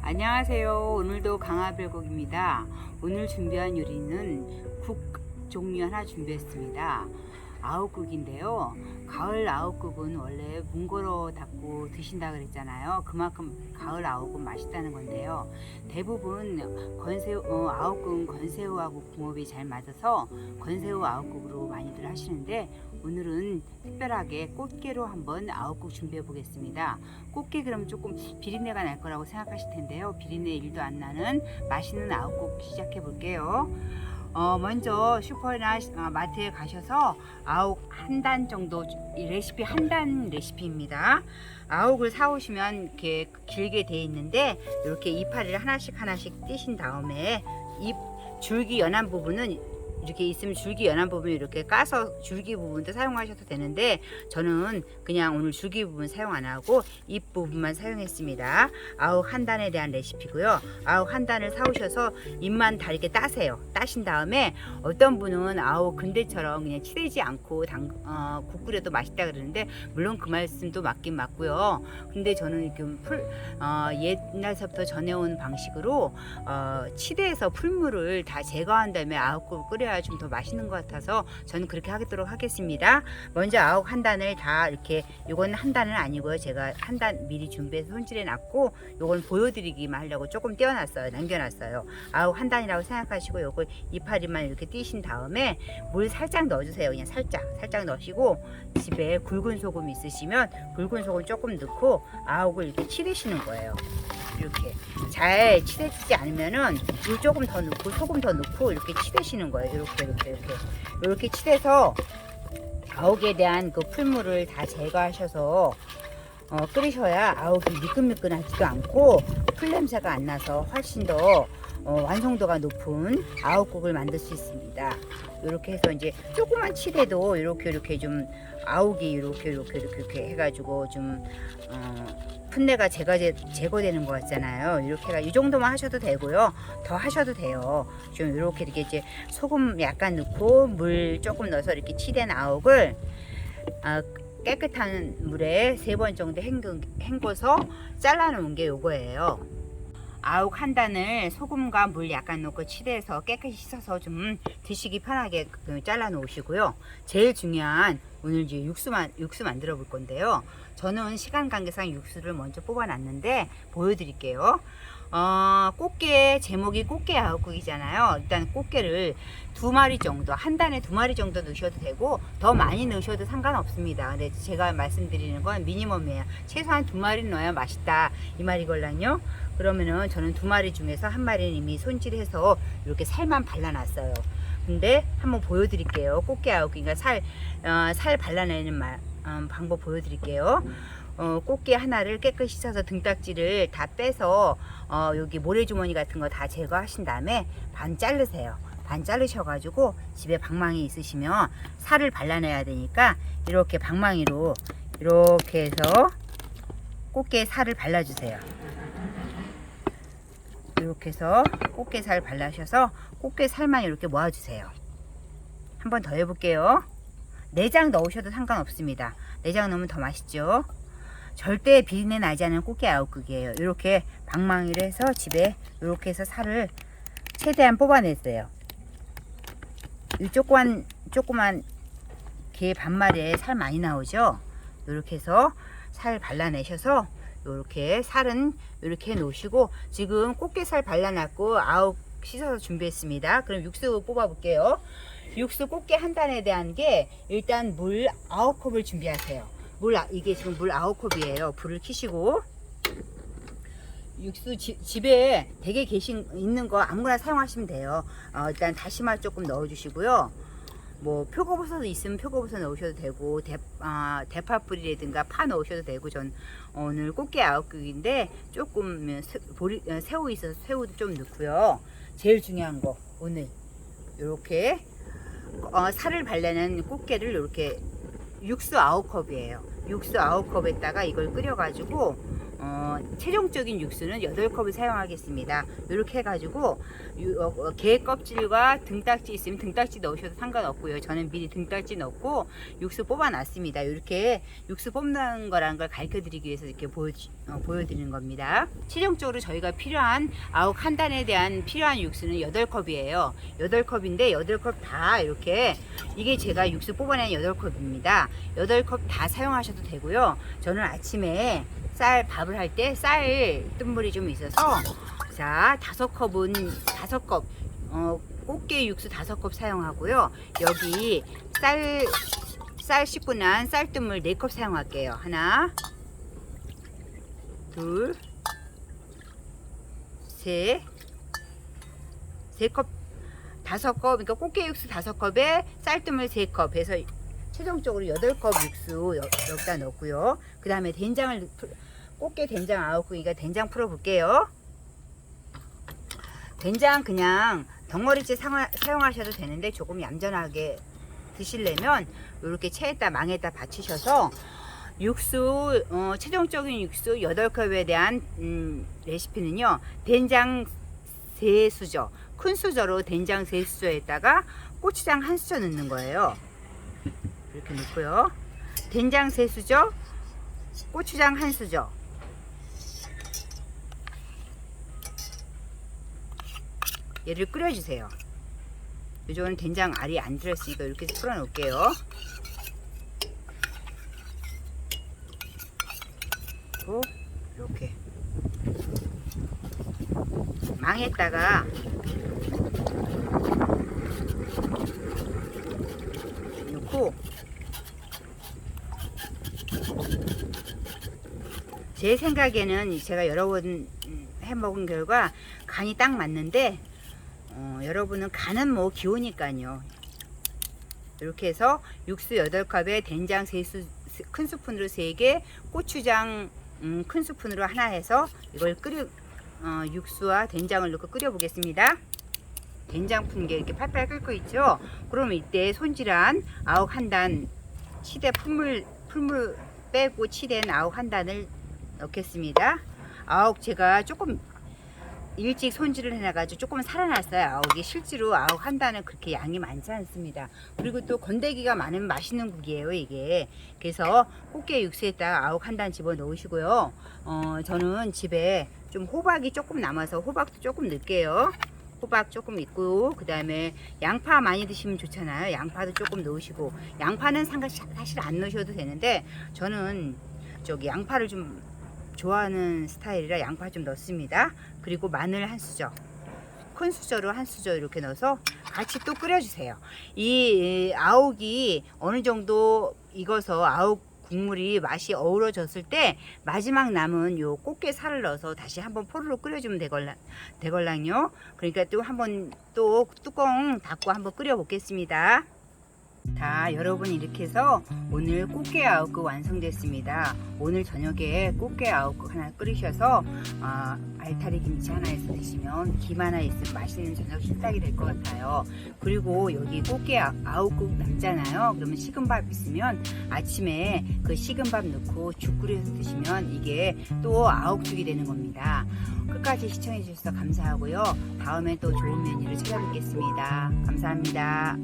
안녕하세요. 오늘도 강화별곡입니다. 오늘 준비한 요리는 국 종류 하나 준비했습니다. 아욱국인데요. 가을 아욱국은 원래 뭉거러 닫고 드신다 그랬잖아요. 그만큼 가을 아욱은 맛있다는 건데요. 대부분 아욱국은 건새우하고 궁합이 잘 맞아서 건새우 아욱국으로 많이들 하시는데, 오늘은 특별하게 꽃게로 한번 아욱국 준비해 보겠습니다. 꽃게 그러면 조금 비린내가 날 거라고 생각하실 텐데요. 비린내 1도 안 나는 맛있는 아욱국 시작해 볼게요. 먼저 슈퍼나 마트에 가셔서 아욱 한 단 정도, 레시피 한 단 레시피입니다. 아욱을 사오시면 이렇게 길게 돼 있는데, 이렇게 이파리를 하나씩 떼신 다음에 잎 줄기 연한 부분은 이렇게 있으면 줄기 연한 부분 이렇게 까서 줄기 부분도 사용하셔도 되는데, 저는 그냥 오늘 줄기 부분 사용 안 하고 잎 부분만 사용했습니다. 아욱 한 단에 대한 레시피고요. 아욱 한 단을 사오셔서 잎만 다르게 따세요. 따신 다음에 어떤 분은 아욱 근대처럼 그냥 치대지 않고 국 끓여도 맛있다 그러는데, 물론 그 말씀도 맞긴 맞고요. 근데 저는 이렇게 옛날서부터 전해온 방식으로 치대에서 풀물을 다 제거한 다음에 아욱국을 끓여야 좀 더 맛있는 것 같아서 저는 그렇게 하도록 하겠습니다. 먼저 아욱 한 단을 다 이렇게, 요건 한 단은 아니고요. 제가 한 단 미리 준비해서 손질해 놨고, 요건 보여드리기만 하려고 조금 떼어놨어요. 남겨놨어요. 아욱 한 단이라고 생각하시고, 요걸 이파리만 이렇게 띄신 다음에 물 살짝 넣어주세요. 그냥 살짝 넣으시고, 집에 굵은 소금 있으시면 굵은 소금 조금 넣고 아욱을 이렇게 치대시는 거예요. 이렇게 잘 치대지지 않으면은 물 조금 더 넣고 소금 더 넣고 이렇게 치대시는 거예요. 이렇게 치대서 아욱에 대한 그 풀물을 다 제거하셔서 끓이셔야 아욱이 미끈미끈하지도 않고 풀 냄새가 안 나서 훨씬 더 완성도가 높은 아욱국을 만들 수 있습니다. 이렇게 해서 이제 조그만 치대도 이렇게 좀 아욱이 이렇게 해가지고 좀 풋내가 제거되는 것 같잖아요. 이렇게가 이 정도만 하셔도 되고요. 더 하셔도 돼요. 좀 이렇게 이제 소금 약간 넣고 물 조금 넣어서 이렇게 치댄 아욱을 깨끗한 물에 3번 정도 헹궈서 잘라놓은 게 요거예요. 아욱 한 단을 소금과 물 약간 넣고 치대서 깨끗이 씻어서 좀 드시기 편하게 잘라 놓으시고요. 제일 중요한, 오늘 이제 육수 만들어 볼 건데요. 저는 시간 관계상 육수를 먼저 뽑아 놨는데 보여드릴게요. 꽃게 제목이 꽃게 아욱국이잖아요. 일단 꽃게를 2마리 정도, 한 단에 2마리 정도 넣으셔도 되고 더 많이 넣으셔도 상관없습니다. 근데 제가 말씀드리는 건 미니멈이에요. 최소한 2마리 넣어야 맛있다 이 말이걸랑요. 그러면은 저는 2마리 중에서 1마리는 이미 손질해서 이렇게 살만 발라놨어요. 근데 한번 보여드릴게요. 꽃게 아욱국인가 살 발라내는 방법 보여드릴게요. 꽃게 하나를 깨끗이 씻어서 등딱지를 다 빼서 여기 모래주머니 같은 거 다 제거하신 다음에 반 자르세요. 반 자르셔가지고 집에 방망이 있으시면 살을 발라내야 되니까 이렇게 방망이로 이렇게 해서 꽃게 살을 발라주세요. 이렇게 해서 꽃게 살 발라셔서 꽃게 살만 이렇게 모아주세요. 한 번 더 해볼게요. 내장 넣으셔도 상관없습니다. 내장 넣으면 더 맛있죠. 절대 비린내 나지 않은 꽃게 아욱국이에요. 이렇게 방망이를 해서 집에 이렇게 해서 살을 최대한 뽑아냈어요. 이 조그만 게 반마리에 살 많이 나오죠. 이렇게 해서 살 발라내셔서 이렇게 살은 이렇게 해 놓으시고, 지금 꽃게살 발라놨고 아욱 씻어서 준비했습니다. 그럼 육수 뽑아 볼게요. 육수 꽃게 한 단에 대한 게, 일단 물 9컵을 준비하세요. 이게 지금 물 9컵이에요. 불을 켜시고, 육수 집에 댁에 있는 거 아무거나 사용하시면 돼요. 일단 다시마 조금 넣어주시고요. 뭐 표고버섯 있으면 표고버섯 넣으셔도 되고, 대파뿌리라든가 파 넣으셔도 되고, 전 오늘 꽃게 아욱국인데 조금 새우 있어서 새우도 좀 넣고요. 제일 중요한 거, 오늘 이렇게 살을 발라낸 꽃게를 이렇게 육수 9컵이에요. 육수 9컵에다가 이걸 끓여가지고 최종적인 육수는 8컵을 사용하겠습니다. 이렇게 해가지고 게 껍질과 등딱지 있으면 등딱지 넣으셔도 상관없고요. 저는 미리 등딱지 넣고 육수 뽑아놨습니다. 이렇게 육수 뽑는 거라는 걸 가르쳐 드리기 위해서 이렇게 보여드리는 겁니다. 최종적으로 저희가 필요한 아욱 한 단에 대한 필요한 육수는 8컵이에요. 8컵인데 8컵 다 이렇게, 이게 제가 육수 뽑아낸 8컵입니다. 8컵 다 사용하셔도 되고요. 저는 아침에 밥을 할 때 쌀 뜬물이 좀 있어서, 자, 5컵 꽃게 육수 5컵 사용하고요. 여기 쌀 씻고 난 쌀뜨물 4컵 사용할게요. 하나, 둘, 셋, 3컵, 5컵, 그러니까 꽃게 육수 5컵에 쌀뜨물 3컵 해서 최종적으로 8컵 육수 여기다 넣고요. 그 다음에 된장을, 꽃게 된장 아웃국이니까 된장 풀어 볼게요. 된장 그냥 덩어리째 사용하셔도 되는데, 조금 얌전하게 드시려면 이렇게 체에다 망에다 받치셔서 육수, 최종적인 육수 8컵에 대한 레시피는요, 된장 3수저, 큰 수저로 된장 3수저에다가 고추장 1수저 넣는 거예요. 이렇게 넣고요. 된장 3수저, 고추장 1수저, 얘를 끓여주세요. 요즘은 된장 알이 안 들었으니까 이렇게 풀어 놓을게요. 그리고 이렇게 망에다가 넣고, 제 생각에는 제가 여러 번 해먹은 결과 간이 딱 맞는데, 여러분은 간은 뭐 기호니까요. 이렇게 해서 육수 8컵에 된장 큰 스푼으로 3개, 고추장 큰 스푼으로 하나 해서 이걸 육수와 된장을 넣고 끓여 보겠습니다. 된장 푼 게 이렇게 팔팔 끓고 있죠. 그럼 이때 손질한 아욱 한 단, 치대 풀물 빼고 치댄 아욱 한 단을 넣겠습니다. 아욱 제가 조금 일찍 손질을 해놔가지고 조금 살아났어요. 아욱이 실제로 아욱 한 단은 그렇게 양이 많지 않습니다. 그리고 또 건더기가 많으면 맛있는 국이에요, 이게. 그래서 꽃게 육수에다가 아욱 한 단 집어 넣으시고요. 저는 집에 좀 호박이 조금 남아서 호박도 조금 넣을게요. 호박 조금 있고, 그 다음에 양파 많이 드시면 좋잖아요. 양파도 조금 넣으시고, 양파는 사실 안 넣으셔도 되는데, 저는 양파를 좀 좋아하는 스타일이라 양파 좀 넣습니다. 그리고 마늘 1수저, 큰 수저로 1수저 이렇게 넣어서 같이 또 끓여주세요. 이 아욱이 어느 정도 익어서 아욱 국물이 맛이 어우러졌을 때 마지막 남은 요 꽃게 살을 넣어서 다시 한번 포르르 끓여주면 되걸랑요. 그러니까 또 한번 또 뚜껑 닫고 한번 끓여 보겠습니다. 자, 여러분, 이렇게 해서 오늘 꽃게 아욱국 완성됐습니다. 오늘 저녁에 꽃게 아욱국 하나 끓이셔서 알타리 김치 하나 해서 드시면, 김 하나 있으면 맛있는 저녁 식탁이 될 것 같아요. 그리고 여기 꽃게 아욱국 남잖아요. 그러면 식은 밥 있으면 아침에 그 식은 밥 넣고 죽 끓여서 드시면 이게 또 아욱죽이 되는 겁니다. 끝까지 시청해 주셔서 감사하고요. 다음에 또 좋은 메뉴를 찾아뵙겠습니다. 감사합니다.